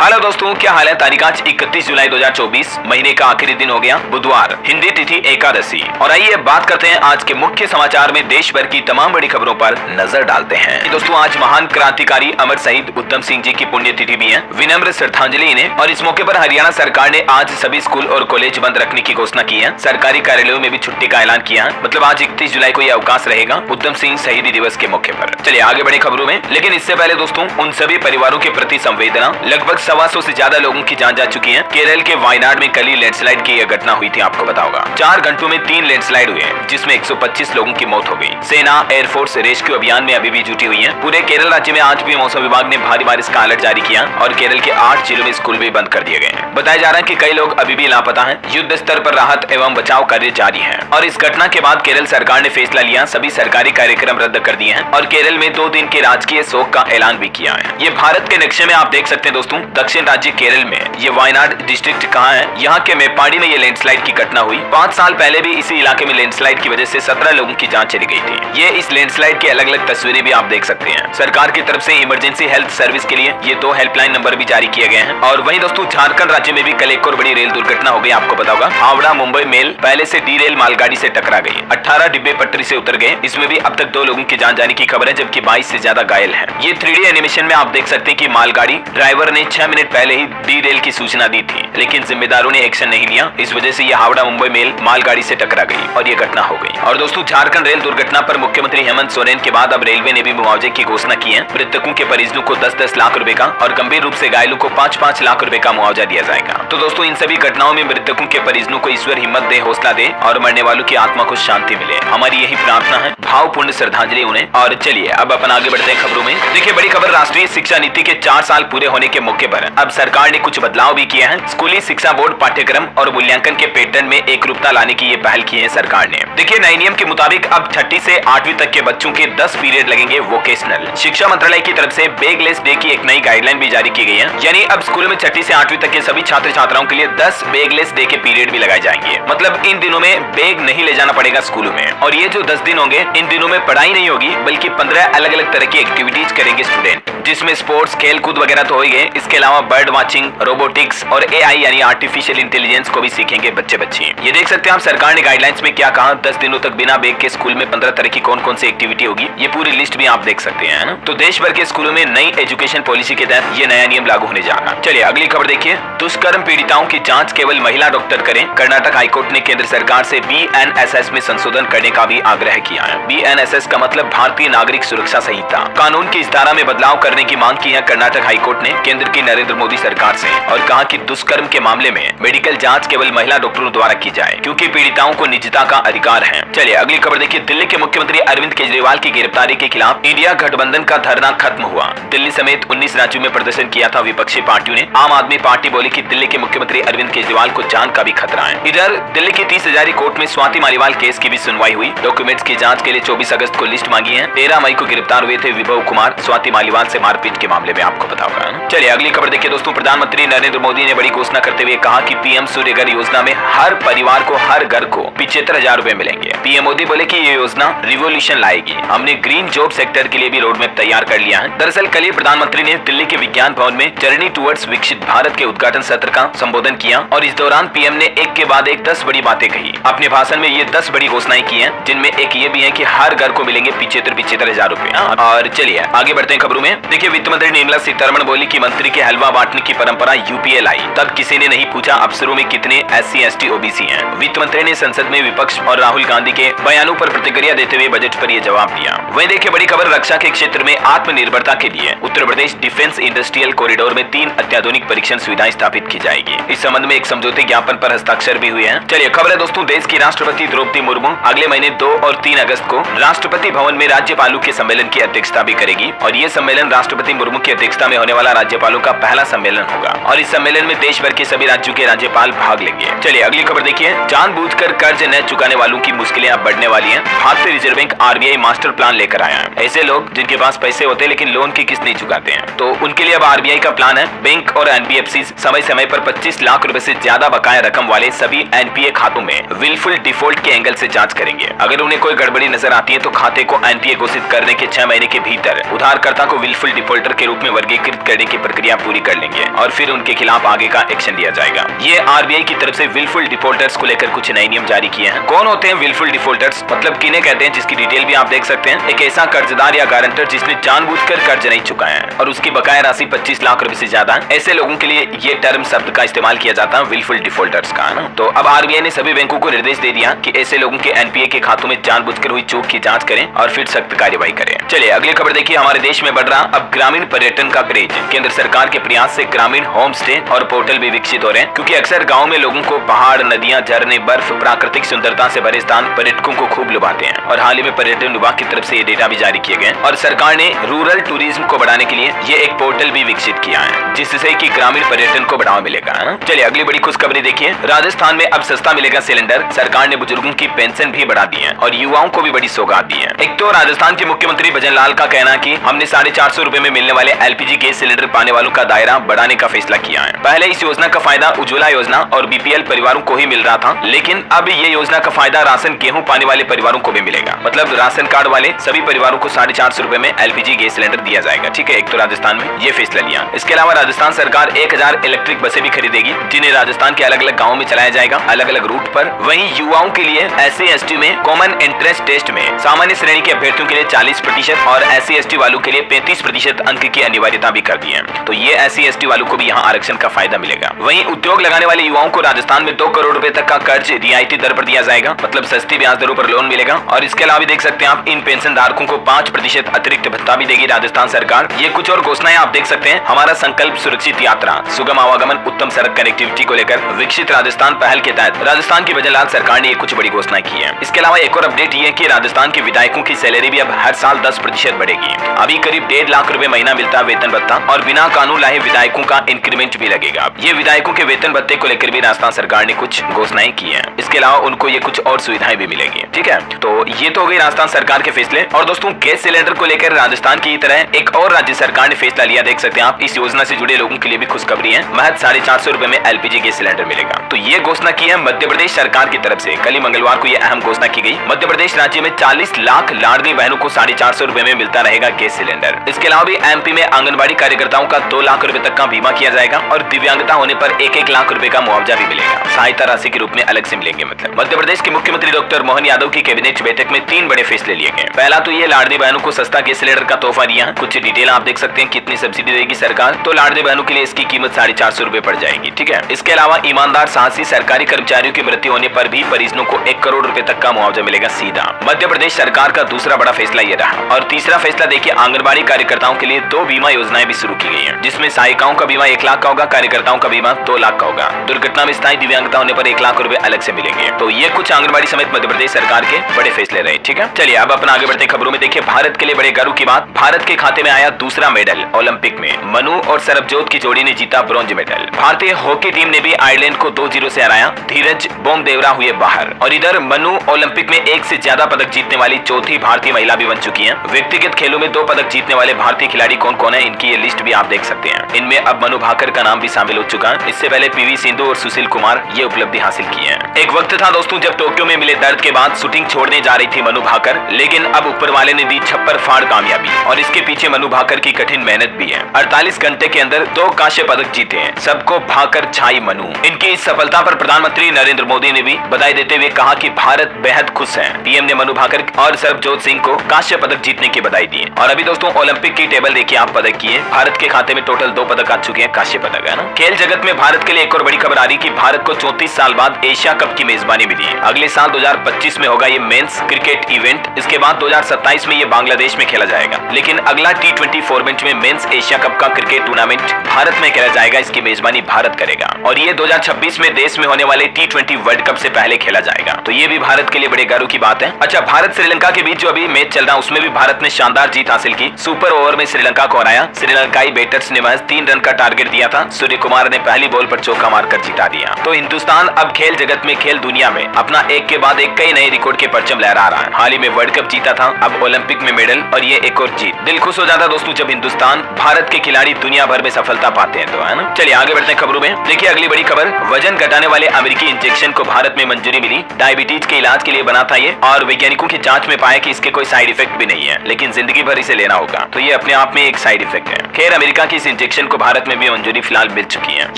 Hello दोस्तों, क्या हाल है। तारीख आज 31 जुलाई 2024, महीने का आखिरी दिन हो गया, बुधवार, हिंदी तिथि एकादशी। और आइए बात करते हैं आज के मुख्य समाचार में देश भर की तमाम बड़ी खबरों पर नजर डालते हैं। दोस्तों, आज महान क्रांतिकारी अमर शहीद उधम सिंह जी की पुण्यतिथि भी है, विनम्र श्रद्धांजलि इन्हें। और इस मौके पर हरियाणा सरकार ने आज सभी स्कूल और कॉलेज बंद रखने की घोषणा की है। सरकारी कार्यालयों में भी छुट्टी का ऐलान किया है। मतलब आज 31 जुलाई को यह अवकाश रहेगा उधम सिंह शहीदी दिवस के मौके पर। चलिए आगे बढ़े खबरों में, लेकिन इससे पहले दोस्तों उन सभी परिवारों के प्रति संवेदना। लगभग 125 से ज्यादा लोगों की जान जा चुकी है। केरल के वायनाड में कल ही लैंडस्लाइड की यह घटना हुई थी, आपको बताऊंगा। 4 घंटों में 3 लैंडस्लाइड हुए, जिसमें 125 लोगों की मौत हो गई। सेना, एयरफोर्स रेस्क्यू अभियान में अभी भी जुटी हुई है। पूरे केरल राज्य में आज भी मौसम विभाग ने भारी बारिश का अलर्ट जारी किया और केरल के 8 जिलों में स्कूल भी बंद कर दिए गए हैं। बताया जा रहा है कि कई लोग अभी भी लापता हैं। युद्ध स्तर पर राहत एवं बचाव कार्य जारी है। और इस घटना के बाद केरल सरकार ने फैसला लिया, सभी सरकारी कार्यक्रम रद्द कर दिए हैं और केरल में 2 दिन के राजकीय शोक का ऐलान भी किया है। ये भारत के नक्शे में आप देख सकते हैं दोस्तों, दक्षिण राज्य केरल में ये वायनाड डिस्ट्रिक्ट कहाँ है। यहाँ के मेप्पाडी में ये लैंडस्लाइड की घटना हुई। 5 साल पहले भी इसी इलाके में लैंडस्लाइड की वजह से 17 लोगों की जान चली गई थी। ये इस लैंडस्लाइड की अलग अलग तस्वीरें भी आप देख सकते हैं। सरकार की तरफ से इमरजेंसी हेल्थ सर्विस के लिए ये 2 हेल्पलाइन नंबर भी जारी किए गए हैं। और वहीं दोस्तों झारखंड राज्य में भी कल एक और बड़ी रेल दुर्घटना हो गई, आपको बताऊंगा। हावड़ा मुंबई मेल पहले से डी रेल मालगाड़ी से टकरा गई। 18 डिब्बे पटरी से उतर गए। इसमें भी अब तक 2 लोगों की जान जाने की खबर है, जबकि 22 से ज्यादा घायल हैं। ये 3D एनिमेशन में आप देख सकते हैं कि मालगाड़ी ड्राइवर ने 6 मिनट पहले ही डी रेल की सूचना दी थी, लेकिन जिम्मेदारों ने एक्शन नहीं लिया। इस वजह से यह हावड़ा मुंबई मेल मालगाड़ी से टकरा गई और ये घटना हो गई। और दोस्तों झारखंड रेल दुर्घटना पर मुख्यमंत्री हेमंत सोरेन के बाद अब रेलवे ने भी मुआवजे की घोषणा की है। मृतकों के परिजनों को 10-10 लाख रुपए का और गंभीर रूप से घायलों को 5-5 लाख रुपए का मुआवजा दिया जाएगा। तो दोस्तों इन सभी घटनाओं में मृतकों के परिजनों को ईश्वर हिम्मत दे, हौसला दे और मरने वालों की आत्मा को शांति मिले, हमारी यही प्रार्थना है। भावपूर्ण श्रद्धांजलि उन्हें। और चलिए अब अपन आगे बढ़ते हैं खबरों में। देखिए बड़ी खबर, राष्ट्रीय शिक्षा नीति के 4 साल पूरे होने के मौके पर अब सरकार ने कुछ बदलाव भी किए हैं। स्कूली शिक्षा बोर्ड पाठ्यक्रम और मूल्यांकन के पैटर्न में एकरूपता लाने की ये पहल की है सरकार ने। देखिए नए नियम के मुताबिक अब 6ठी से 8वीं तक के बच्चों के 10 पीरियड लगेंगे वोकेशनल। शिक्षा मंत्रालय की तरफ से बैगलेस डे की एक नई गाइडलाइन भी जारी की गई है। यानी अब स्कूल में 6ठी से 8वीं तक के सभी छात्र छात्राओं के लिए 10 बैगलेस डे के पीरियड भी लगाए जाएंगे। मतलब इन दिनों में बैग नहीं ले जाना पड़ेगा स्कूलों में। और ये जो 10 दिन होंगे, इन दिनों में पढ़ाई नहीं होगी, बल्कि 15 अलग अलग तरह की एक्टिविटीज करेंगे स्टूडेंट, जिसमें स्पोर्ट्स, खेल कूद वगैरह तो हो ही गए। इसके अलावा बर्ड वाचिंग, रोबोटिक्स और AI यानी आर्टिफिशियल इंटेलिजेंस को भी सीखेंगे बच्चे बच्ची। ये देख सकते हैं आप सरकार ने गाइडलाइंस में क्या कहा। 10 दिनों तक बिना बैग के स्कूल में 15 तरह की कौन कौन सी एक्टिविटी होगी, ये पूरी लिस्ट भी आप देख सकते हैं, है ना। तो देश भर के स्कूलों में नई एजुकेशन पॉलिसी के तहत ये नया नियम लागू होने जा रहा है। चलिए अगली खबर देखिए। दुष्कर्म पीड़िताओं की जांच केवल महिला डॉक्टर करें। कर्नाटक हाईकोर्ट ने केंद्र सरकार से BNSS में संशोधन करने का भी आग्रह किया है। BNSS का मतलब भारतीय नागरिक सुरक्षा संहिता। कानून की इस धारा में बदलाव करने की मांग की है कर्नाटक हाईकोर्ट ने केंद्र की नरेंद्र मोदी सरकार से, और कहा कि दुष्कर्म के मामले में मेडिकल जांच केवल महिला डॉक्टरों द्वारा की जाए, क्योंकि पीड़िताओं को निजता का अधिकार है। चलिए अगली खबर देखिए। दिल्ली के मुख्यमंत्री अरविंद केजरीवाल की गिरफ्तारी के खिलाफ इंडिया गठबंधन का धरना खत्म हुआ। दिल्ली समेत 19 राज्यों में प्रदर्शन किया था विपक्षी पार्टियों ने। आम आदमी पार्टी बोली कि दिल्ली के मुख्यमंत्री अरविंद केजरीवाल को जान का भी खतरा है। इधर दिल्ली की 30 हजारी कोर्ट में स्वाति मालीवाल केस की भी सुनवाई हुई। डॉक्यूमेंट्स की जांच के लिए 24 अगस्त को लिस्ट मांगी है। 13 मई को गिरफ्तार हुए थे विभव कुमार स्वाति मालीवाल से मारपीट के मामले में, आपको बताऊंगा। चलिए अगली खबर देखिए दोस्तों। प्रधानमंत्री नरेंद्र मोदी ने बड़ी घोषणा करते हुए कहा कि PM सूर्यघर योजना में हर परिवार को, हर घर को 75,000 रुपए मिलेंगे। PM मोदी बोले कि ये योजना रिवॉल्यूशन लाएगी। हमने ग्रीन जॉब सेक्टर के लिए भी रोड मैप तैयार कर लिया है। दरअसल कल ही प्रधानमंत्री ने दिल्ली के विज्ञान भवन में जर्नी टुवर्ड्स विकसित भारत के उद्घाटन सत्र का संबोधन किया और इस दौरान PM ने एक के बाद एक 10 बड़ी बातें कही। अपने भाषण में ये 10 बड़ी घोषणाएं की हैं, जिनमें एक ये भी है कि हर घर को मिलेंगे 75,000 रुपए। और चलिए आगे बढ़ते हैं खबरों में। देखिए वित्त मंत्री निर्मला सीतारमण बोली कि मंत्री के हलवा बांटने की परंपरा UPA लाई, तब किसी ने नहीं पूछा अफसरों में कितने SC ST OBC हैं। वित्त मंत्री ने संसद में विपक्ष और राहुल गांधी के बयानों पर प्रतिक्रिया देते हुए बजट पर यह जवाब दिया। वहीं देखिए बड़ी खबर, रक्षा के क्षेत्र में आत्मनिर्भरता के लिए Uttar Pradesh defence industrial corridor में 3 अत्याधुनिक परीक्षण सुविधाएं स्थापित की जाएगी। इस संबंध में एक समझौते ज्ञापन पर हस्ताक्षर भी हुए हैं। चलिए खबर है दोस्तों, देश की राष्ट्रपति द्रौपदी मुर्मू अगले महीने 2 और 3 अगस्त को राष्ट्रपति भवन में राज्यपालों के सम्मेलन की अध्यक्षता भी करेगी। और ये सम्मेलन राष्ट्रपति मुर्मू की अध्यक्षता में होने वाला राज्यपालों का पहला सम्मेलन होगा। और इस सम्मेलन में देश भर के सभी राज्यों के राज्यपाल भाग लेंगे। चलिए अगली खबर देखिए। जानबूझकर कर्ज न चुकाने वालों की मुश्किलें अब बढ़ने वाली हैं। भारतीय reserve bank RBI master plan लेकर आया है। ऐसे लोग जिनके पास पैसे होते हैं लेकिन लोन की किस्त नहीं चुकाते हैं, तो उनके लिए अब RBI का प्लान है। बैंक और NBFC समय समय पर 25 लाख रुपए से ज्यादा बकाया रकम वाले सभी NPA खातों में विलफुल डिफॉल्ट के एंगल से जांच करेंगे। अगर उन्हें कोई गड़बड़ी नजर आती है तो खाते को NPA घोषित करने के 6 महीने के भीतर उधारकर्ता को विलफुल विलफुल डिफॉल्टर के रूप में वर्गीकृत करने की प्रक्रिया पूरी कर लेंगे और फिर उनके खिलाफ आगे का एक्शन लिया जाएगा। ये आरबीआई की तरफ से विलफुल डिफॉल्टर्स को लेकर कुछ नए नियम जारी किए हैं। कौन होते हैं विलफुल डिफॉल्टर्स, मतलब किन्हें कहते हैं, जिसकी डिटेल भी आप देख सकते हैं। एक ऐसा कर्जदार या गारंटर जिसने जानबूझकर कर्ज नहीं चुकाया है और उसकी बकाया राशि 25 लाख रुपए से ज्यादा है, ऐसे लोगों के लिए ये टर्म शब्द का इस्तेमाल किया जाता है विलफुल डिफॉल्टर्स का, है ना। तो अब आरबीआई ने सभी बैंकों को निर्देश दे दिया कि ऐसे लोगों के एनपीए के खातों में जानबूझकर हुई चूक की जांच करें और फिर सख्त कार्यवाही करें। चलिए अगली खबर देखिए। हमारे देश में बढ़ रहा अब ग्रामीण पर्यटन का क्रेज। केंद्र सरकार के प्रयास से ग्रामीण होम स्टे और पोर्टल भी विकसित हो रहे हैं, क्योंकि अक्सर गाँव में लोगों को पहाड़, नदियां, झरने, बर्फ, प्राकृतिक सुंदरता से भरे स्थान पर्यटकों को खूब लुभाते हैं। और हाल ही में पर्यटन विभाग की तरफ से ये डेटा भी जारी किए गए और सरकार ने रूरल टूरिज्म को बढ़ाने के लिए ये एक पोर्टल भी विकसित किया है, जिससे कि ग्रामीण पर्यटन को बढ़ावा मिलेगा, है ना। चलिए अगली बड़ी खुशखबरी देखिए। राजस्थान में अब सस्ता मिलेगा सिलेंडर। सरकार ने बुजुर्गों की पेंशन भी बढ़ा दी है और युवाओं को भी बड़ी सौगात दी है। एक तो राजस्थान के मुख्यमंत्री भजन लाल का कहना कि हमने 450 रुपए में मिलने वाले एलपीजी गैस सिलेंडर पाने वालों का दायरा बढ़ाने का फैसला किया है। पहले इस योजना का फायदा उज्ज्वला योजना और बीपीएल परिवारों को ही मिल रहा था, लेकिन अब ये योजना का फायदा राशन गेहूं पाने वाले परिवारों को भी मिलेगा। मतलब राशन कार्ड वाले सभी परिवारों को 450 रुपए में एलपीजी गैस सिलेंडर दिया जाएगा। ठीक है, एक तो राजस्थान में ये फैसला लिया। इसके अलावा राजस्थान सरकार 1000 इलेक्ट्रिक बसें भी खरीदेगी, जिन्हें राजस्थान के अलग अलग गाँव में चलाया जाएगा, अलग अलग रूट पर। वहीं युवाओं के लिए SC/ST में कॉमन एंट्रेंस टेस्ट में सामान्य श्रेणी के अभ्यर्थियों के लिए 40% और SC/ST वालों के लिए 35% अंक की अनिवार्यता भी कर दी है। तो ये SC/ST वालों को भी यहाँ आरक्षण का फायदा मिलेगा। वहीं उद्योग लगाने वाले युवाओं को राजस्थान में 2 करोड़ रुपए तक का कर्ज रियायती दर पर दिया जाएगा, मतलब सस्ती ब्याज दरों पर लोन मिलेगा। और इसके अलावा देख सकते हैं आप, इन पेंशन धारकों को 5% अतिरिक्त भत्ता भी देगी राजस्थान सरकार। ये कुछ और घोषणाएं आप देख सकते हैं। हमारा संकल्प सुरक्षित यात्रा, सुगम आवागमन, उत्तम सड़क कनेक्टिविटी को लेकर विकसित राजस्थान पहल के तहत राजस्थान की भजन लाल सरकार ने कुछ बड़ी घोषणाएं की है। इसके अलावा एक और अपडेट ये है कि राजस्थान के विधायकों की सैलरी भी अब हर साल 10% बढ़ेगी। अभी करीब 1.5 लाख रुपए महीना मिलता है वेतन भत्ता और बिना कानून लाए विधायकों का इंक्रीमेंट भी लगेगा। ये विधायकों के वेतन भत्ते को लेकर भी राजस्थान सरकार ने कुछ घोषणाएं की है। इसके अलावा उनको ये कुछ और सुविधाएं भी मिलेगी। ठीक है, तो ये तो हो गई राजस्थान सरकार के फैसले। और दोस्तों, गैस सिलेंडर को लेकर राजस्थान की तरह एक और राज्य सरकार ने फैसला लिया। देख सकते हैं आप, इस योजना से जुड़े लोगों के लिए भी खुशखबरी है। महज 450 रुपए में एलपीजी गैस सिलेंडर मिलेगा। तो ये घोषणा की है मध्य प्रदेश सरकार की तरफ से। कल ही मंगलवार को यह अहम घोषणा की गई। मध्य प्रदेश राज्य में 40 लाख लाडली बहनों को 450 रुपए में मिलता रहेगा गैस सिलेंडर। इसके अलावा भी एमपी में आंगनबाड़ी कार्यकर्ताओं का 2 लाख रुपए तक का बीमा किया जाएगा और दिव्यांगता होने पर 1-1 लाख रुपए का मुआवजा भी मिलेगा। सहायता राशि के रूप में अलग से मिलेंगे। मतलब मध्य प्रदेश के मुख्यमंत्री डॉक्टर मोहन यादव की कैबिनेट बैठक में 3 बड़े फैसले लिए गए। पहला तो ये लाडली बहनों को सस्ता गैस सिलेंडर का तोहफा दिया। कुछ डिटेल आप देख सकते हैं, कितनी सब्सिडी देगी सरकार। तो लाडली बहनों के लिए इसकी कीमत 450 रुपए पड़ जाएगी। ठीक है, इसके अलावा ईमानदार साहसी सरकारी कर्मचारियों की मृत्यु होने पर भी परिजनों को 1 करोड़ रुपए तक का मुआवजा मिलेगा सीधा। मध्य प्रदेश सरकार का दूसरा बड़ा फैसला ये रहा। और तीसरा फैसला देखिए, आंगनबाड़ी कार्यकर्ताओं के लिए 2 बीमा योजनाएं भी शुरू की गई हैं, जिसमें सहायिकाओं का बीमा 1 लाख का होगा, कार्यकर्ताओं का बीमा 2 लाख का होगा। दुर्घटना में स्थायी दिव्यांगता होने पर 1 लाख रुपए अलग से मिलेंगे। तो ये कुछ आंगनबाड़ी समेत मध्य प्रदेश सरकार के बड़े फैसले रहे। ठीक है, चलिए अब अपना आगे बढ़ते खबरों में देखिए। भारत के लिए बड़े गर्व की बात, भारत के खाते में आया दूसरा मेडल ओलंपिक में। मनु और सरबजोत की जोड़ी ने जीता ब्रॉन्ज मेडल। भारतीय हॉकी टीम ने भी आयरलैंड को 2-0 से हराया। धीरज बोमदेवरा हुए बाहर। और इधर मनु ओलंपिक में 1 से ज्यादा पदक जीतने वाली चौथी भारतीय महिला भी बन चुकी है। व्यक्तिगत खेलों में 2 पदक जीतने वाले भारतीय खिलाड़ी कौन कौन है, इनकी ये लिस्ट भी आप देख सकते हैं। इनमें अब मनु भाकर का नाम भी शामिल हो चुका है। इससे पहले पीवी सिंधु और सुशील कुमार ये उपलब्धि हासिल की है। एक वक्त था दोस्तों जब टोक्यो में मिले दर्द के बाद शूटिंग छोड़ने जा रही थी मनु भाकर, लेकिन अब ऊपर वाले ने दी छप्पर फाड़ कामयाबी और इसके पीछे मनु भाकर की कठिन मेहनत भी है। 48 घंटे के अंदर 2 कांस्य पदक जीते हैं। सबको भाकर छाई मनु। इनकी इस सफलता पर प्रधानमंत्री नरेंद्र मोदी ने भी बधाई देते हुए कहा कि भारत बेहद खुश है। पीएम ने मनु भाकर और सरबजोत सिंह को कांस्य पदक जीतने की बधाई दी। और अभी दोस्तों ओलंपिक की टेबल देखिए आप, पदक की है। भारत के खाते में टोटल 2 पदक आ चुके हैं, कांस्य पदक, है ना। खेल जगत में भारत के लिए एक और बड़ी खबर आ रही कि भारत को 34 साल बाद एशिया कप की मेजबानी मिली है। अगले साल 2025 में होगा ये मेंस क्रिकेट इवेंट। इसके बाद 2027 में ये बांग्लादेश में खेला जाएगा। लेकिन अगला T20 फॉर्मेट में मेंस एशिया कप का क्रिकेट टूर्नामेंट भारत में खेला जाएगा। इसकी मेजबानी भारत करेगा और ये 2026 में देश में होने वाले T20 वर्ल्ड कप से पहले खेला जाएगा। तो ये भी भारत के लिए बड़े गर्व की बात है। अच्छा, भारत श्रीलंका के बीच जो अभी मैच चल रहा है उसमें भी भारत ने शानदार जीत हासिल की। सुपर ओवर में श्रीलंका को हराया। श्रीलंकाई बैटर्स ने महज 3 रन का टारगेट दिया था। सूर्य कुमार ने पहली बॉल पर चौका मारकर जिता दिया। तो हिंदुस्तान अब खेल जगत में, खेल दुनिया में अपना एक के बाद एक कई नए रिकॉर्ड के परचम लहरा रहा है। हाल ही में वर्ल्ड कप जीता था, अब ओलंपिक में मेडल और ये एक और जीत। दिल खुश हो जाता दोस्तों जब हिंदुस्तान, भारत के खिलाड़ी दुनिया भर में सफलता पाते हैं, तो है ना। चलिए आगे बढ़ते हैं खबरों में। देखिए अगली बड़ी खबर, वजन घटाने वाले अमेरिकी इंजेक्शन को भारत में मंजूरी मिली। डायबिटीज के इलाज के लिए बना था ये और वैज्ञानिकों की जांच में पाया कि इसके कोई साइड इफेक्ट भी नहीं है, लेकिन जिंदगी भर इसे लेना होगा। तो ये अपने आप में एक साइड इफेक्ट है। खैर, अमेरिका की इस इंजेक्शन को भारत में भी मंजूरी फिलहाल मिल चुकी है।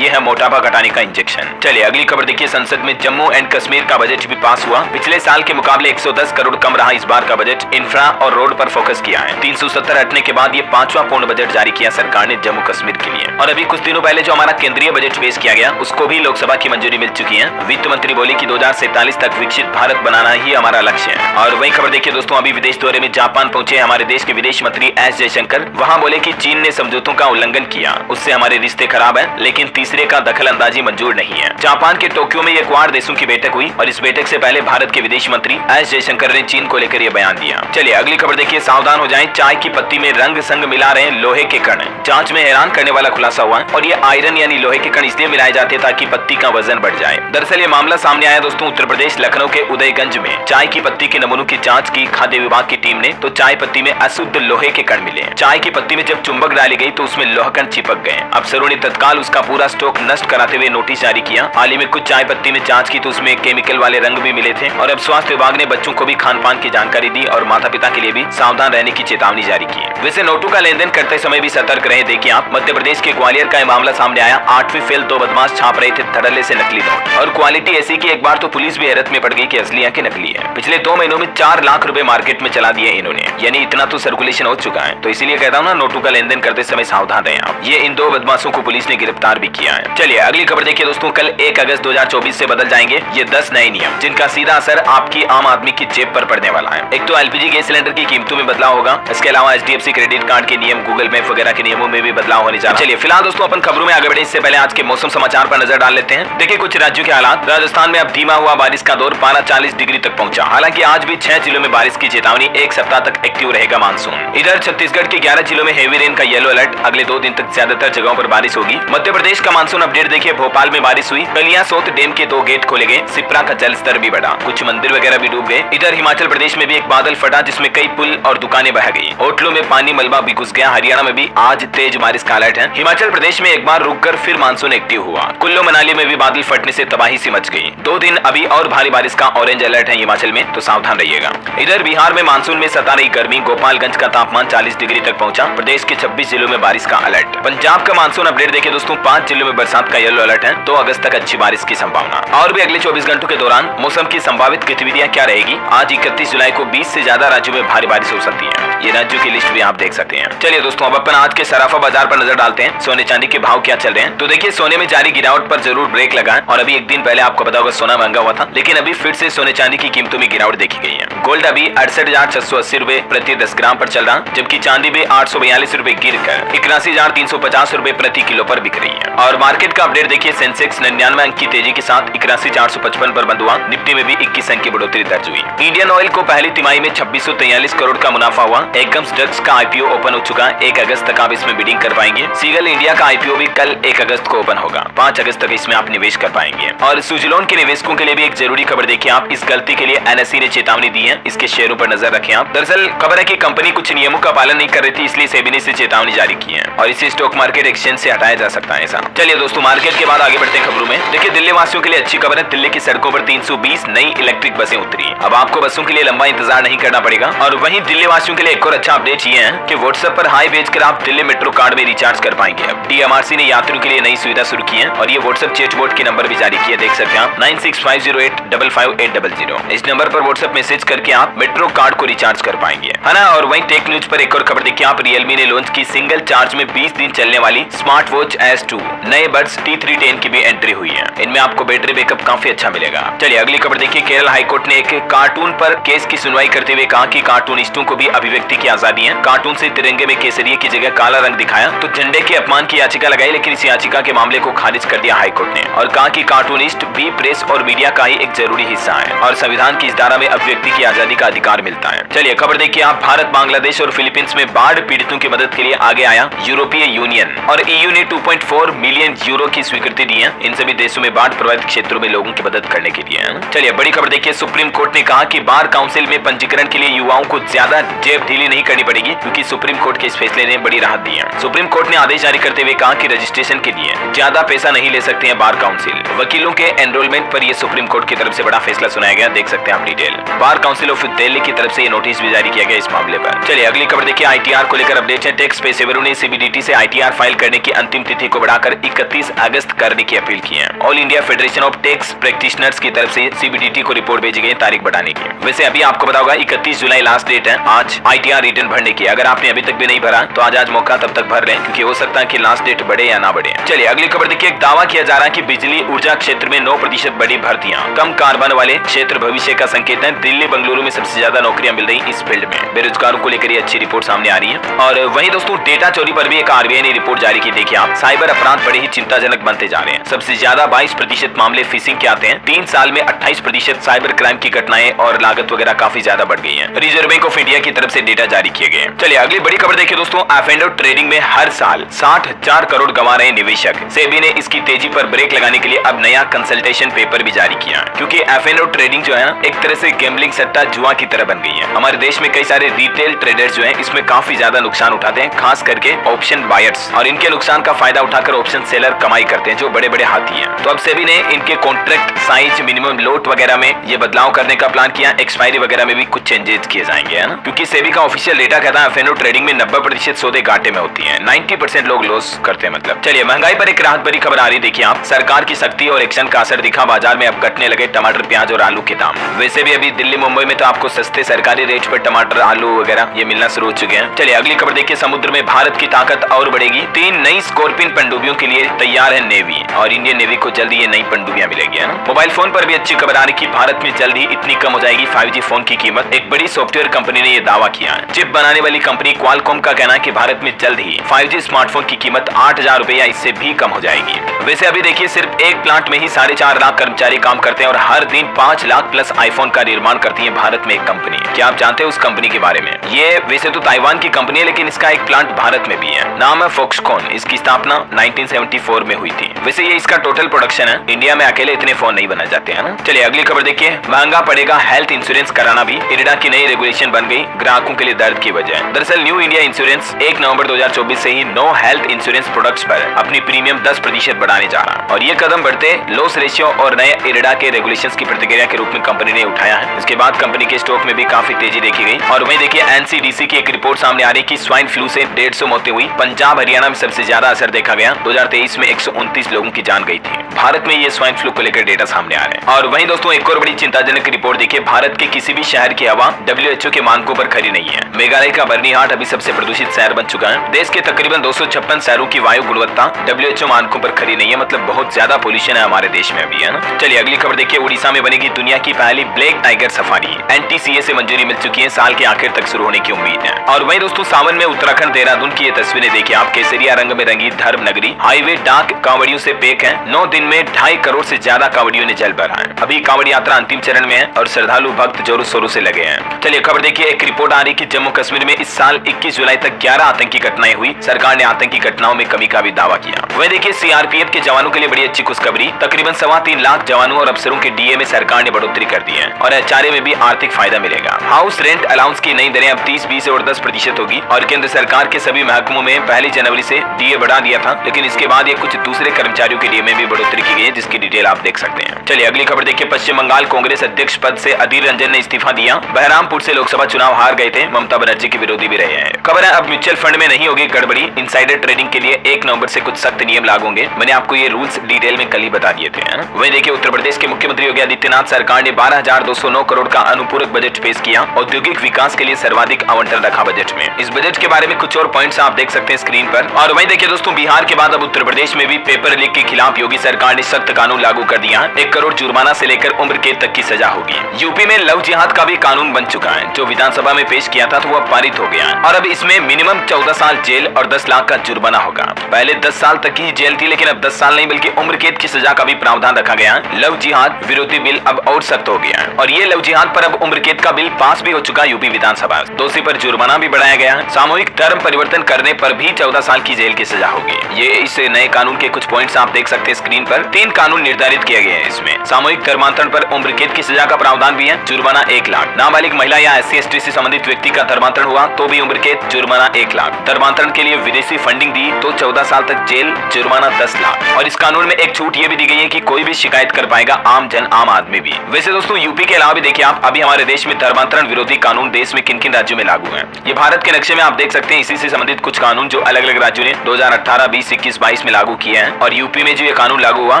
ये है मोटापा घटाने का इंजेक्शन। चलिए अगली खबर देखिए। संसद में जम्मू एंड कश्मीर का बजट भी पास हुआ। पिछले साल के मुकाबले 110 करोड़ कम रहा इस बार का बजट। इंफ्रा और रोड पर फोकस किया है। 370 हटने के बाद ये 5वां पूर्ण बजट जारी किया सरकार ने जम्मू कश्मीर के लिए। और अभी कुछ दिनों पहले जो हमारा केंद्रीय बजट पेश किया गया उसको भी लोकसभा की मंजूरी मिल चुकी है। वित्त मंत्री बोले कि 2047 तक विकसित भारत बनाना ही हमारा लक्ष्य है। और वही खबर देखिए दोस्तों, अभी विदेश दौरे में जापान पहुंचे हमारे देश के विदेश मंत्री एस जयशंकर। वहां बोले कि चीन ने समझौतों का उल्लंघन किया, उससे हमारे रिश्ते खराब है, लेकिन तीसरे का दखल अंदाजी मंजूर नहीं है। जापान के टोक्यो में ये क्वाड देशों की बैठक हुई और इस बैठक से पहले भारत के विदेश मंत्री एस जयशंकर ने चीन को लेकर यह बयान दिया। चलिए अगली खबर देखिए। सावधान हो जाएं, चाय की पत्ती में रंग संग मिला रहे लोहे के कण। जांच में हैरान करने वाला खुलासा हुआ और ये आयरन यानी लोहे के कण इसलिए मिलाए जाते ताकि पत्ती का वजन बढ़ जाए। दरअसल ये मामला सामने आया दोस्तों उत्तर प्रदेश लखनऊ के उदयगंज में। चाय की पत्ती के नमूनों की जांच की खाद्य विभाग की टीम ने तो चाय पत्ती में अशुद्ध लोहे के कण मिले। चाय की पत्ती में जब चुंबक डाली गई तो उसमें लोह कण चिपक गए। अफसरों ने तत्काल उसका पूरा स्टॉक नष्ट कराते हुए नोटिस जारी किया। हाल ही में कुछ चाय पत्ती में जांच की तो उसमें केमिकल वाले रंग भी मिले थे। और अब स्वास्थ्य विभाग ने बच्चों को भी खान पान की जानकारी दी और माता पिता के लिए भी सावधान रहने की चेतावनी जारी की। वैसे नोटों का लेन देन करते समय भी सतर्क रहे। देखिए आप, मध्य प्रदेश के ग्वालियर का मामला सामने आया। 8वीं फेल 2 बदमाश छाप रहे थे धड़ल्ले से नकली नोट और क्वालिटी ऐसी कि एक बार तो पुलिस भी हैरत में पड़ गई कि असली है कि नकली है। पिछले 2 महीनों में 4 लाख रुपए मार्केट में चला दिए इन्होंने, यानी इतना तो सर्कुलेशन हो चुका है। तो इसीलिए कहता हूँ ना, नोटों का लेन देन करते समय सावधान रहें आप। ये इन 2 बदमाशों को पुलिस ने गिरफ्तार भी किया है। चलिए अगली खबर देखिए दोस्तों। कल 1 अगस्त 2024 से बदल जाएंगे ये 10 नए नियम, जिनका सीधा असर आपकी आम आदमी की जेब पर पड़ने वाला है। एक तो एलपीजी गैस सिलेंडर की कीमतों में बदलाव होगा। इसके अलावा एचडीएफसी क्रेडिट कार्ड के नियम, गूगल मैप वगैरह के नियमों में भी बदलाव होने जा रहा है। चलिए फिलहाल दोस्तों अपन खबरों में आगे बढ़े इससे पहले आज के मौसम समाचार पर नजर डाल लेते हैं। देखिए कुछ राज्यों के हालात। राजस्थान में अब धीमा हुआ बारिश का दौर, पारा 40 डिग्री तक पहुंचा। हालांकि आज भी 6 जिलों में बारिश की चेतावनी, 1 सप्ताह तक एक्टिव रहेगा मानसून। इधर छत्तीसगढ़ के 11 जिलों में हेवी रेन का येलो अलर्ट। अगले 2 दिन तक ज्यादातर जगहों पर बारिश होगी। मध्य प्रदेश का मानसून अपडेट देखिए। भोपाल में बारिश हुई। कलिया सोत डैम के 2 गेट खोले गए। सिप्रा का जल स्तर भी बढ़ा। कुछ मंदिर वगैरह भी डूब गए। इधर हिमाचल प्रदेश में भी एक बादल फटा जिसमें कई पुल और दुकानें बह गई। होटलों में पानी मलबा भी घुस गया। हरियाणा में भी आज तेज बारिश का अलर्ट है। हिमाचल प्रदेश में एक बार रुककर फिर मानसून एक्टिव हुआ। कुल्लू मनाली में भी बादल फटने से तबाही सी मच गई। 2 दिन अभी और भारी बारिश का ऑरेंज अलर्ट है हिमाचल में, तो सावधान रहिएगा। इधर बिहार में मानसून में सता रही गर्मी। गोपालगंज का तापमान 40 डिग्री तक पहुंचा। प्रदेश के 26 जिलों में बारिश का अलर्ट। पंजाब का मानसून अपडेट देखिए दोस्तों। 5 जिलों में बरसात का येलो अलर्ट है। 2 अगस्त तक अच्छी बारिश की संभावना। और भी अगले 24 घंटों के दौरान मौसम की संभावित गतिविधियां क्या रहेगी। आज 31 जुलाई को 20 से ज्यादा राज्यों में भारी बारिश हो सकती है। ये राज्यों की लिस्ट भी आप देख सकते हैं। चलिए दोस्तों अब अपन आज के सराफा बाजार पर नजर डालते हैं। सोने चांदी के भाव क्या चल रहे हैं। तो देखिए सोने में जारी गिरावट पर जरूर ब्रेक लगा है। और अभी एक दिन पहले आपको पता होगा सोना महंगा हुआ था, लेकिन अभी फिर से सोने चांदी की कीमतों में गिरावट देखी गई है। गोल्ड अभी 68,680 रुपए प्रति 10 ग्राम पर चल रहा, जबकि चांदी भी 842 रुपए गिर कर 81,350 रुपए प्रति किलो पर बिक रही है। और मार्केट का अपडेट देखिए। सेंसेक्स 99 अंक की तेजी के साथ 81,455 पर बंद हुआ। निफ्टी में भी 21 अंक की बढ़ोतरी दर्ज हुई। इंडियन ऑयल को पहली तिमाही में 2643 करोड़ का मुनाफा हुआ। एकम्स ड्रग्स का आईपीओ ओपन हो चुका। 1 अगस्त तक आप इसमें बिडिंग कर पाएंगे। सीगल इंडिया का आईपीओ भी कल 1 अगस्त को ओपन होगा। 5 अगस्त तक इसमें आप निवेश कर पाएंगे। और सुजलोन के निवेशकों के लिए भी एक जरूरी खबर देखिए आप। इस गलती के लिए एनएसई ने चेतावनी दी है। इसके शेयरों पर नजर रखें आप। दरअसल खबर है कि कंपनी कुछ नियमों का पालन नहीं कर रही थी, इसलिए सेबी ने इसे चेतावनी जारी की है और इसे स्टॉक मार्केट एक्सचेंज से हटाया जा सकता है ऐसा। चलिए दोस्तों मार्केट के बाद आगे बढ़ते हैं खबरों में। देखिए दिल्ली वासियों के लिए अच्छी खबर है। दिल्ली की सड़कों पर 320 नई इलेक्ट्रिक बसें उतरी। अब आपको बसों के लिए लंबा इंतजार नहीं करना पड़ेगा। और वहीं दिल्ली वासियों के लिए एक और अच्छा अपडेट ये है कि व्हाट्सएप पर हाई भेजकर आप दिल्ली मेट्रो कार्ड में रिचार्ज कर पाएंगे। अब डीएमआरसी ने यात्रियों के लिए नई सुविधा शुरू की है और ये व्हाट्सएप चैटबॉट के नंबर भी जारी किया, देख सकते हैं आप 9650855800। इस नंबर पर व्हाट्सएप मैसेज करके आप मेट्रो कार्ड को रिचार्ज कर पाएंगे, है ना। और वहीं टेक न्यूज पर एक और खबर देखिए आप। रियलमी ने लॉन्च की सिंगल चार्ज में 20 दिन चलने वाली स्मार्ट वॉच S2। नए बड्स T310 की भी एंट्री हुई है। इनमें आपको बैटरी बैकअप काफी अच्छा मिलेगा। चलिए अगली खबर देखिए। केरल हाईकोर्ट ने एक कार्टून पर केस की सुनवाई करते हुए कहा कि कार्टूनिस्टों को भी अभिव्यक्ति की आजादी है। कार्टून से तिरंगे में केसरिया की जगह काला रंग दिखाया तो झंडे के अपमान की याचिका लगाई, लेकिन इस याचिका के मामले को खारिज कर दिया हाईकोर्ट ने और कहा कि कार्टूनिस्ट भी प्रेस और मीडिया का ही एक जरूरी हिस्सा है और संविधान की इस धारा में अभिव्यक्ति की आजादी का अधिकार मिलता है। चलिए खबर देखिए आप। भारत, बांग्लादेश और फिलीपींस में बाढ़ पीड़ितों की मदद के लिए आगे आया यूरोपीय यूनियन और EU ने 2.4 मिलियन यूरो की स्वीकृति दी है इन सभी देशों में बाढ़ प्रभावित क्षेत्रों में लोगों की मदद करने के लिए। चलिए बड़ी खबर देखिए। सुप्रीम कोर्ट ने कहा कि बार काउंसिल में पंजीकरण के लिए युवाओं को ज्यादा जेब ढीली नहीं करनी पड़ेगी, क्योंकि सुप्रीम कोर्ट के इस फैसले ने बड़ी राहत दी है। सुप्रीम कोर्ट ने आदेश जारी करते हुए कहा कि रजिस्ट्रेशन के लिए ज्यादा पैसा नहीं ले सकते हैं बार काउंसिल। वकीलों के एनरोलमेंट पर यह सुप्रीम कोर्ट की तरफ से बड़ा फैसला सुनाया गया, देख सकते हैं आप detail. Bar council of Delhi की तरफ से ये नोटिस भी जारी किया गया इस मामले पर। चलिए अगली खबर देखिए। IT ITR को लेकर अपडेट है। टैक्स पेशेवरों ने CBDT से ITR फाइल करने की अंतिम तिथि को बढ़ाकर 31 अगस्त करने की अपील की है। All India federation of tax practitioners की तरफ से CBDT को रिपोर्ट भेजी गई तारीख बढ़ाने की। वैसे अभी आपको पता होगा 31 जुलाई लास्ट डेट है आज ITR रिटर्न भरने की। अगर आपने अभी तक भी नहीं भरा तो आज मौका तब तक भर लें, क्योंकि हो सकता है कि लास्ट डेट बढ़े या ना बढ़े। चलिए अगली खबर देखिए। एक दावा किया जा रहा है कि बिजली ऊर्जा क्षेत्र में 9% बड़ी भर्तियां, कम कार्बन वाले क्षेत्र भविष्य का संकेत है। दिल्ली बेंगलुरु में सबसे ज्यादा नौकरियां मिल रही इस फील्ड में। बेरोजगारों को लेकर ये अच्छी रिपोर्ट सामने आ रही है। और वहीं दोस्तों डेटा चोरी पर भी एक RBI ने रिपोर्ट जारी की। देखिए आप, साइबर अपराध बड़े ही चिंताजनक बनते जा रहे हैं। सबसे ज्यादा 22% मामले फिशिंग के आते हैं। 3 साल में 28% साइबर क्राइम की घटनाएं और लागत वगैरह काफी ज्यादा बढ़ गई है। रिजर्व बैंक ऑफ इंडिया की तरफ से डेटा जारी किए गए। चलिए अगली बड़ी खबर देखिए दोस्तों। F&O ट्रेडिंग में हर साल 60,000 करोड़ कमा रहे निवेशक। सेबी ने इसकी तेजी पर ब्रेक लगाने के लिए अब नया कंसल्टेशन पेपर भी जारी किया, क्योंकि F&O ट्रेडिंग जो है एक तरह से गैम्बलिंग सट्टा जुआ की तरह बन गई है। हमारे देश में कई सारे रिटेल ट्रेडर्स जो हैं इसमें काफी ज्यादा नुकसान उठाते हैं, खास करके ऑप्शन बायर्स, और इनके नुकसान का फायदा उठाकर ऑप्शन सेलर कमाई करते हैं, जो बड़े बड़े हाथी हैं। तो अब सेबी ने इनके कॉन्ट्रैक्ट साइज, मिनिमम लोट वगैरह में ये बदलाव करने का प्लान किया। एक्सपायरी वगैरह में भी कुछ चेंजेस किए जाएंगे, है ना, क्योंकि सेबी का ऑफिशियल डेटा कहता है F&O ट्रेडिंग में 90% सौदे घाटे में होती है, 90% लोग लॉस करते हैं मतलब। चलिए महंगाई पर एक राहत भरी खबर आ रही। देखिए आप, सरकार की सख्ती और एक्शन का असर दिखा। बाजार में अब घटने लगे टमाटर, प्याज और आलू के दाम। वैसे भी अभी दिल्ली मुंबई में तो आपको सस्ते सरकारी रेट पर टमाटर, आलू वगैरह ये मिलना शुरू हो चुके हैं। चलिए अगली खबर देखिए। समुद्र में भारत की ताकत और बढ़ेगी। 3 नई स्कॉर्पियन पनडुब्बियों के लिए तैयार है नेवी, और इंडियन नेवी को जल्दी ये नई पनडुब्बियां मिलेगी, है ना। मोबाइल फोन पर भी अच्छी खबर आ रही कि भारत में जल्द ही इतनी कम हो जाएगी 5G फोन की कीमत। एक बड़ी सॉफ्टवेयर कंपनी ने यह दावा किया है। चिप बनाने वाली कंपनी क्वालकॉम का कहना है कि भारत में जल्द ही 5G स्मार्टफोन की कीमत 8,000 रुपए या इससे भी कम हो जाएगी। वैसे अभी देखिए, सिर्फ एक प्लांट में ही 4.5 लाख कर्मचारी काम करते हैं और हर दिन 5 लाख प्लस आईफोन का निर्माण करती है भारत में एक कंपनी। क्या आप जानते हैं उस कंपनी के बारे में? ये वैसे तो ताइवान की कंपनी है, लेकिन इसका एक प्लांट भारत में भी है। नाम है फॉक्सकॉन। इसकी स्थापना 1974 में हुई थी। वैसे ये इसका टोटल प्रोडक्शन है। इंडिया में अकेले इतने फोन नहीं बनाए जाते हैं ना। चलिए अगली खबर देखिए। महंगा पड़ेगा हेल्थ इंश्योरेंस कराना भी। इरडा की नई रेगुलेशन बन गई ग्राहकों के लिए दर्द की वजह। दरअसल न्यू इंडिया इंश्योरेंस 1 नवंबर 2024 से ही नो हेल्थ इंश्योरेंस प्रोडक्ट्स पर अपनी प्रीमियम 10% बढ़ाने जा रहा है, और ये कदम बढ़ते लॉस रेशियो और नए इरडा के रेगुलेशंस की प्रतिक्रिया के रूप में कंपनी ने उठाया है। इसके बाद कंपनी के स्टॉक में भी काफी तेजी देखी गई। और वहीं देखिए NCDC की एक रिपोर्ट सामने आ रही कि स्वाइन फ्लू से 150 मौतें हुई। पंजाब हरियाणा में सबसे ज्यादा असर देखा गया। 2023 में 129 लोगों की जान गई थी। भारत में ये स्वाइन फ्लू को लेकर डेटा सामने आ रहे हैं। और वहीं दोस्तों एक और बड़ी चिंताजनक रिपोर्ट देखिए। भारत के किसी भी शहर की हवा WHO के मानकों पर खरी नहीं है। मेघालय का बर्नीहाट अभी सबसे प्रदूषित शहर बन चुका है। देश के तकरीबन 256 शहरों की वायु गुणवत्ता WHO मानकों पर खरी नहीं है, मतलब बहुत ज्यादा पोल्यूशन है हमारे देश में अभी, है ना। चलिए अगली खबर देखिए। उड़ीसा में बनेगी दुनिया की पहली ब्लैक टाइगर सफारी। NTCA से मंजूरी मिल चुकी है। साल के आखिर तक शुरू होने की उम्मीद है। और वहीं दोस्तों सावन में उत्तराखंड देहरादून की ये तस्वीरें देखिए आप। केसरिया रंग में रंगी धर्म नगरी, हाईवे डाक कांवड़ियों से पैक है। 9 दिन में 2.5 करोड़ से ज्यादा कांवड़ियों ने जल भरा है। अभी कांवड़ यात्रा अंतिम चरण में है और श्रद्धालु भक्त जोरों शोरों से लगे हैं। चलिए खबर देखिए। एक रिपोर्ट आ रही कि जम्मू कश्मीर में इस साल 21 जुलाई तक 11 आतंकी घटनाएं हुई। सरकार ने आतंकी घटनाओं में कमी का भी दावा किया। वहीं देखिए CRPF के जवानों के लिए बड़ी अच्छी खुशखबरी। तकरीबन 3.25 लाख जवानों और अफसरों के DA में सरकार ने बढ़ोतरी कर दी है, और HRA में भी आर्थिक फायदा मिलेगा। हाउस रेंट अलाउंस की नई दरें अब 30, 20 और 10% होगी। और केंद्र सरकार के सभी महकमों में 1 जनवरी से DA बढ़ा दिया था, लेकिन इसके बाद ये कुछ दूसरे कर्मचारियों के DA में भी बढ़ोतरी की गई है, जिसकी डिटेल आप देख सकते हैं। चलिए अगली खबर देखिए। पश्चिम बंगाल कांग्रेस अध्यक्ष पद से अधीर रंजन ने इस्तीफा दिया। बहरामपुर से लोकसभा चुनाव हार गए थे। ममता बनर्जी के विरोधी भी रहे हैं। खबर है अब म्यूचुअल फंड में नहीं होगी गड़बड़ी। इनसाइडर ट्रेडिंग के लिए 1 नवंबर से कुछ सख्त नियम लागू होंगे। मैंने आपको ये रूल्स डिटेल में कल ही बता दिए थे, है ना। वहीं देखिए उत्तर प्रदेश के मुख्यमंत्री योगी आदित्यनाथ सरकार ने 12,209 करोड़ का अनुपूरक बजट पेश किया। औद्योगिक विकास के लिए सर्वाधिक आवंटन रखा बजट में। इस बजट के बारे में कुछ और पॉइंट्स आप देख सकते हैं स्क्रीन पर। और वहीं देखिए दोस्तों, बिहार के बाद अब उत्तर प्रदेश में भी पेपर लीक के खिलाफ योगी सरकार ने सख्त कानून लागू कर दिया। 1 करोड़ जुर्माना से लेकर उम्र कैद तक की सजा होगी। यूपी में लव जिहाद का भी कानून बन चुका है, जो विधानसभा में पेश किया था तो वह पारित हो गया। और अब इसमें मिनिमम 14 साल जेल और 10 लाख का जुर्माना होगा। पहले 10 साल तक की जेल थी, लेकिन अब 10 साल नहीं बल्कि उम्र कैद की सजा का भी प्रावधान रखा गया। लव जिहाद विरोधी बिल अब और सख्त हो गया है, और ये लव जिहाद पर अब उम्र कैद का बिल पास भी हो चुका है यूपी विधानसभा। दोषी पर जुर्माना भी बढ़ाया गया है। सामूहिक धर्म परिवर्तन करने पर भी 14 साल की जेल की सजा होगी। ये इस नए कानून के कुछ पॉइंट्स आप देख सकते हैं स्क्रीन पर। 3 कानून निर्धारित किए गए हैं इसमें। सामूहिक धर्मांतरण पर उम्र कैद की सजा का प्रावधान भी है। जुर्माना 1 लाख। नाबालिग महिला या SC/ST से संबंधित व्यक्ति का धर्मांतरण हुआ तो भी उम्र कैद, जुर्माना 1 लाख। धर्मांतरण के लिए विदेशी फंडिंग दी तो 14 साल तक जेल, जुर्माना 10 लाख। और इस कानून में एक छूट ये भी दी गई है कि कोई भी शिकायत कर पाएगा, आम जन, आम आदमी भी। वैसे दोस्तों यूपी के अलावा भी देखिए आप, अभी हमारे देश में धर्मांतरण विरोधी कानून देश में किन किन राज्यों में लागू है। ये भारत भारत के नक्शे में आप देख सकते हैं इसी से संबंधित कुछ कानून जो अलग अलग राज्यों ने 2018, 20, 21, 22 में लागू किए हैं। और यूपी में जो ये कानून लागू हुआ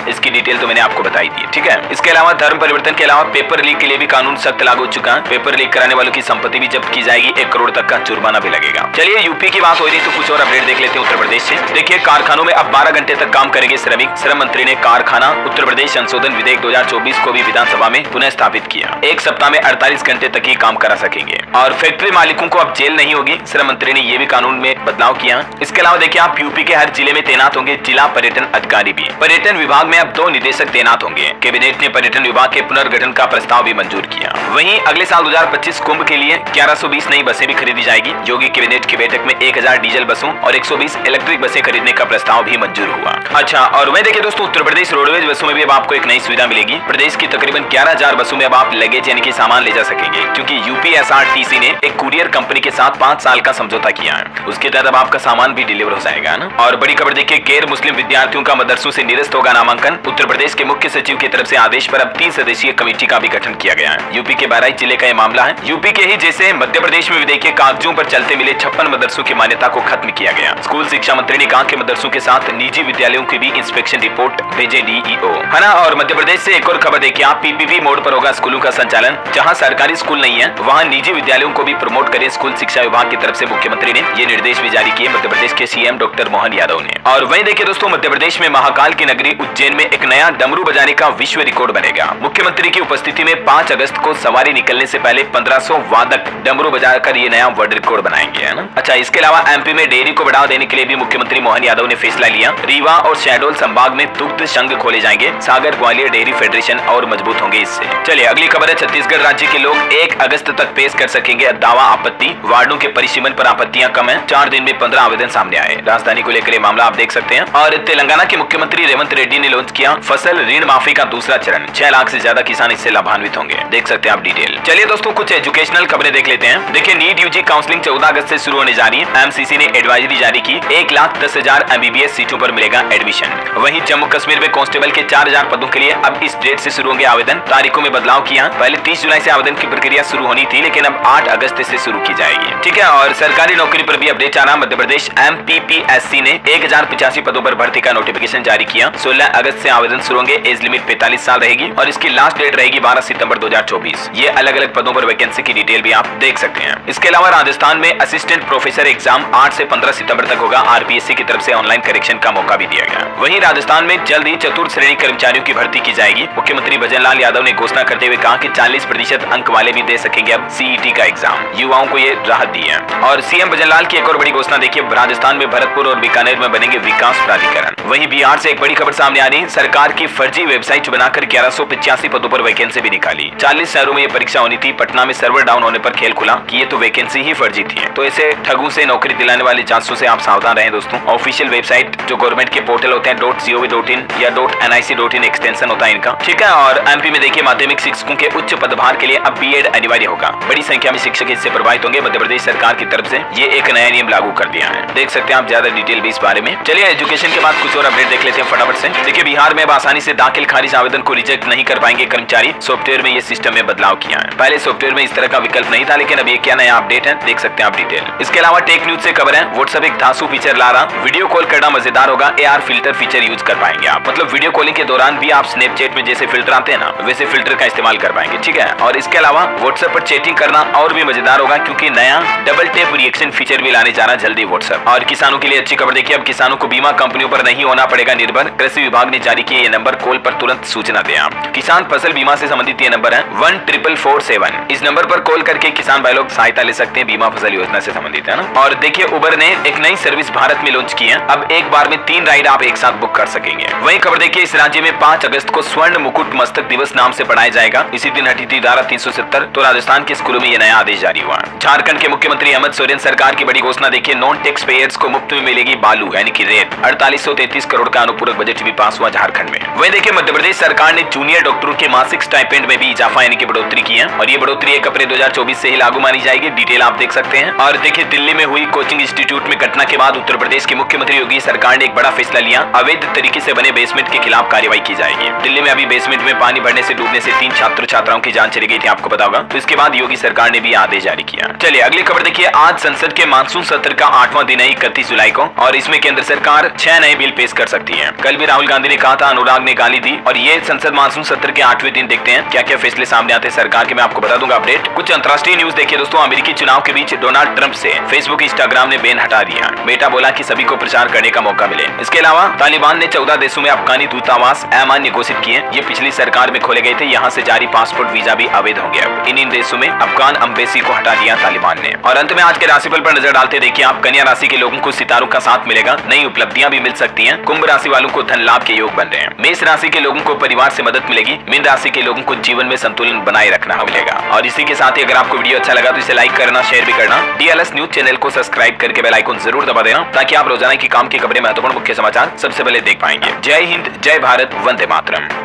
इसकी डिटेल तो मैंने आपको बताई दी, ठीक है। इसके अलावा धर्म परिवर्तन के अलावा पेपर लीक के लिए भी कानून सख्त लागू हो चुका है। पेपर लीक कराने वालों की संपत्ति भी जब्त की जाएगी, 1 करोड़ तक का जुर्माना भी लगेगा। चलिए यूपी की बात हो रही तो कुछ और अपडेट देख लेते हैं उत्तर प्रदेश से। देखिए कारखानों में अब 12 घंटे तक काम करेंगे श्रमिक। श्रम मंत्री ने कारखाना उत्तर प्रदेश संशोधन विधेयक 2024 को भी विधानसभा में पुनः स्थापित किया। एक सप्ताह में 48 घंटे तक ही काम करा सकेंगे और फैक्ट्री मालिकों को अब जेल नहीं होगी। श्रम मंत्री ने ये भी कानून में बदलाव किया। इसके अलावा देखिए आप यूपी के हर जिले में तैनात होंगे जिला पर्यटन अधिकारी भी। पर्यटन विभाग में अब 2 निदेशक तैनात होंगे। कैबिनेट ने पर्यटन विभाग के पुनर्गठन का प्रस्ताव भी मंजूर किया। वहीं अगले साल 2025 कुंभ के लिए 1120 नई बसें भी खरीदी जाएगी। योगी कैबिनेट की बैठक में 1000 डीजल बसों और 120 इलेक्ट्रिक बसें खरीदने का प्रस्ताव भी मंजूर हुआ। अच्छा, और वहीं देखिए दोस्तों उत्तर प्रदेश रोडवेज बसों में भी अब आपको एक नई सुविधा मिलेगी। प्रदेश की तकरीबन 11000 बसों में अब आप लगेज यानी कि सामान ले जा सकेंगे, क्योंकि यूपीएसआरटीसी ने एक कुरियर कंपनी के साथ 5 साल का समझौता किया है। उसके तहत अब आपका सामान भी डिलीवर हो जाएगा ना। और बड़ी खबर देखिए, गैर मुस्लिम विद्यार्थियों का मदरसों से निरस्त होगा नामांकन। उत्तर प्रदेश के मुख्य सचिव की तरफ से आदेश पर अब 3 सदस्यीय कमेटी का भी गठन किया गया है। यूपी के बहराइच जिले का यह मामला है। यूपी के ही जैसे मध्य प्रदेश में भी देखिए कागजों पर चलते मिले 56 मदरसों की मान्यता को खत्म किया गया। स्कूल शिक्षा मंत्री ने कहा कि मदरसों के साथ निजी विद्यालयों की भी इंस्पेक्शन रिपोर्ट भेजे डीईओ, है ना। और मध्य प्रदेश से एक और खबर देखिए आप, पीपीपी मोड पर होगा स्कूलों का संचालन। जहां सरकारी स्कूल नहीं है वहां निजी विद्यालयों को भी प्रमोट करें स्कूल शिक्षा विभाग की तरफ से मुख्यमंत्री ने ये निर्देश भी जारी किए मध्य प्रदेश के सीएम डॉक्टर मोहन यादव ने। और वहीं देखिए दोस्तों मध्य प्रदेश में महाकाल की नगरी उज्जैन में एक नया डमरू बजाने का विश्व रिकॉर्ड बनेगा। मुख्यमंत्री की उपस्थिति में 5 अगस्त को सवारी निकलने से पहले 1500 वादक डमरू बजाकर ये नया वर्ल्ड रिकॉर्ड बनाएंगे, है ना। अच्छा, इसके अलावा एमपी में डेयरी को बढ़ावा देने के लिए भी मुख्यमंत्री मोहन यादव ने फैसला लिया। रीवा और शहडोल संभाग में दुग्ध संघ खोले जाएंगे। सागर ग्वालियर डेयरी फेडरेशन और मजबूत होंगे इससे। चलिए अगली खबर है, छत्तीसगढ़ राज्य के लोग 1 अगस्त तक पेश कर सकेंगे दावा आपत्ति। वार्डों के परिसीमन पर आपत्तियां कम है। 4 दिन में 15 आवेदन सामने आए। राजधानी को लेकर मामला आप देख सकते हैं। और तेलंगाना के मुख्यमंत्री रेवंत रेड्डी ने लॉन्च किया फसल ऋण माफी का दूसरा चरण। 6 लाख से ज्यादा किसान इससे लाभान्वित होंगे। देख सकते हैं आप डिटेल। चलिए दोस्तों कुछ एजुकेशनल खबरें देख लेते हैं। देखिए नीट यूजी काउंसलिंग 14 अगस्त से शुरू होने जा रही है। एमसीसी ने एडवाइजरी जारी की। 1,10,000 एमबीबीएस सीटों पर मिलेगा एडमिशन। वहीं जम्मू कश्मीर में कांस्टेबल के 4000 पदों के लिए अब इस डेट से शुरू होंगे आवेदन। तारीखों में बदलाव किया। पहले 30 जुलाई से आवेदन की प्रक्रिया शुरू होनी थी, लेकिन अब 8 अगस्त से शुरू की जाएगी, ठीक है। और सरकारी नौकरी पर भी अपडेट आ रहा। मध्य प्रदेश एमपीपीएससी ने 1085 पदों पर भर्ती का नोटिफिकेशन जारी किया। 16 अगस्त से आवेदन शुरू होंगे। एज लिमिट 45 साल रहेगी और इसकी लास्ट डेट रहेगी 12 सितंबर 2024। ये अलग अलग पदों पर वैकेंसी की डिटेल भी आप देख सकते हैं। इसके अलावा राजस्थान में असिस्टेंट प्रोफेसर एग्जाम 8 से 15 सितंबर तक होगा। आरपीएससी की तरफ से ऑनलाइन करेक्शन का मौका भी दिया गया। वहीं राजस्थान में जल्द ही चतुर्थ श्रेणी कर्मचारियों की भर्ती की जाएगी। मुख्यमंत्री भजनलाल यादव ने घोषणा करते हुए कहा कि 40% अंक वाले भी दे सकेंगे अब सीईटी का एग्जाम। युवाओं को ये राहत दी है। और सीएम भजनलाल की एक और बड़ी घोषणा देखिए, राजस्थान में भरतपुर और बीकानेर में बनेंगे विकास प्राधिकरण। वहीं बिहार से एक बड़ी खबर सामने आ रही। सरकार की फर्जी वेबसाइट बनाकर 1185 पदों पर वैकेंसी भी निकाली। 40 शहरों में ये परीक्षा होनी थी। पटना में सर्वर डाउन होने पर खेल खुला कि ये तो वैकेंसी ही फर्जी थी। तो ऐसे ठगों से नौकरी दिलाने वाले जासूसों से आप सावधान रहें दोस्तों। ऑफिशियल वेबसाइट जो गवर्नमेंट के पोर्टल होते हैं .gov.in या .nic.in एक्सटेंशन होता है इनका, ठीक है। और एमपी में देखिए माध्यमिक शिक्षकों के उच्च पदभार के लिए अब बीएड अनिवार्य होगा। बड़ी संख्या में शिक्षक इससे प्रभावित होंगे। मध्य प्रदेश सरकार की तरफ से ये एक नया नियम लागू कर दिया है। देख सकते हैं आप ज्यादा डिटेल भी इस बारे में। चलिए एजुकेशन के बाद कुछ और अपडेट देख लेते हैं फटाफट से। देखिए बिहार में अब आसानी से दाखिल खारिज आवेदन को रिजेक्ट नहीं कर पाएंगे कर्मचारी। सॉफ्टवेयर में ये सिस्टम में बदलाव किया है। पहले सॉफ्टवेयर में इस तरह का विकल्प नहीं था, लेकिन अब ये क्या नया अपडेट है देख सकते हैं आप डिटेल। इसके अलावा टेक न्यूज से खबर है, व्हाट्सएप एक धांसू फीचर ला रहा। वीडियो कॉल करना मजेदार होगा। AR फिल्टर फीचर यूज कर पाएंगे आप। मतलब वीडियो कॉलिंग के दौरान भी आप स्नैपचैट में जैसे फिल्टर आते हैं ना, वैसे फिल्टर का इस्तेमाल कर पाएंगे, ठीक है। और इसके अलावा व्हाट्सएप पर चैटिंग करना और भी मजेदार होगा, क्योंकि नया डबल टैप रिएक्शन फीचर भी लाने जा रहा जल्दी व्हाट्सएप। और किसानों के लिए अच्छी खबर देखिए, अब किसानों को बीमा कंपनियों पर नहीं होना पड़ेगा निर्भर। कृषि विभाग ने जारी किया ये नंबर, कॉल पर तुरंत सूचना दें आप। किसान फसल बीमा से संबंधित ये नंबर है 14447। इस नंबर पर कॉल करके किसान भाई लोग सहायता ले सकते हैं बीमा फसल योजना से संबंधित, है ना। और देखिए उबर ने एक नई सर्विस भारत में लॉन्च की है। अब एक बार में 3 राइड आप एक साथ बुक कर सकेंगे। वही खबर देखिए, इस राज्य में 5 अगस्त को स्वर्ण मुकुट मस्तक दिवस नाम से पढ़ाया जाएगा। इसी दिन हटी थी धारा 370। तो राजस्थान के स्कूलों में ये नया आदेश जारी हुआ। झारखंड के मुख्यमंत्री हेमंत सोरेन सरकार की बड़ी घोषणा देखिए, नॉन टैक्स पेयर्स को मुफ्त में मिलेगी बालू यानी कि रेत। 4833 करोड़ का अनुपूरक बजट भी पास हुआ झारखंड में। वही देखिए मध्य प्रदेश सरकार ने जूनियर डॉक्टरों के मासिक स्टाइपेंड में भी इजाफा यानी कि बढ़ोतरी की है। और ये बढ़ोतरी 1 अप्रैल 2024 से ही लागू मानी जाएगी। डिटेल आप देख सकते हैं। और देखिए दिल्ली में हुई कोचिंग इंस्टीट्यूट में घटना के बाद उत्तर प्रदेश के मुख्यमंत्री योगी सरकार ने एक बड़ा फैसला लिया। अवैध तरीके से बने बेसमेंट के खिलाफ कार्रवाई की जाएगी। दिल्ली में अभी बेसमेंट में पानी भरने से डूबने से 3 छात्र छात्राओं की जान चली गई थी, आपको पता होगा। तो इसके बाद योगी सरकार ने भी आदेश जारी किया। चलिए अगली खबर देखिए आज संसद के मानसून सत्र का 8वां दिन है 31 जुलाई को, और इसमें केंद्र सरकार 6 नए बिल पेश कर सकती है। कल भी राहुल गांधी ने कहा था, अनुराग ने गाली दी, और ये संसद मानसून सत्र के 8वें दिन देखते हैं क्या क्या फैसले सामने आते हैं सरकार के, मैं आपको बता दूंगा अपडेट। कुछ अंतर्राष्ट्रीय न्यूज देखिए दोस्तों, अमेरिकी चुनाव के बीच डोनाल्ड ट्रंप से फेसबुक इंस्टाग्राम ने बैन हटा दिया। मेटा बोला कि सभी को प्रचार करने का मौका मिले। इसके अलावा तालिबान ने 14 देशों में अफगानी दूतावास अमान्य घोषित किए। ये पिछली सरकार में खोले गए थे, यहाँ से जारी पासपोर्ट वीजा भी अवैध हो गया। इन देशों में अफगान एम्बेसी को हटा दिया तालिबान ने। और अंत में आज के राशिफल पर नजर डालते देखिए आप, कन्या राशि के लोगों को सितारों का साथ मिलेगा, नई उपलब्धियां भी मिल सकती हैं। कुंभ राशि वालों को धन लाभ के योग बन रहे हैं। मेष राशि के लोगों को परिवार से मदद मिलेगी। मीन राशि के लोगों को जीवन में संतुलन बनाए रखना मिलेगा। और इसी के साथ ही अगर आपको वीडियो अच्छा लगा तो इसे लाइक करना, शेयर भी करना। DLS न्यूज चैनल को सब्सक्राइब करके बेल आइकन जरूर दबा देना, ताकि आप रोजाना की काम की खबरें, महत्वपूर्ण मुख्य समाचार सबसे पहले देख पाएंगे। जय हिंद, जय भारत, वंदे मातरम।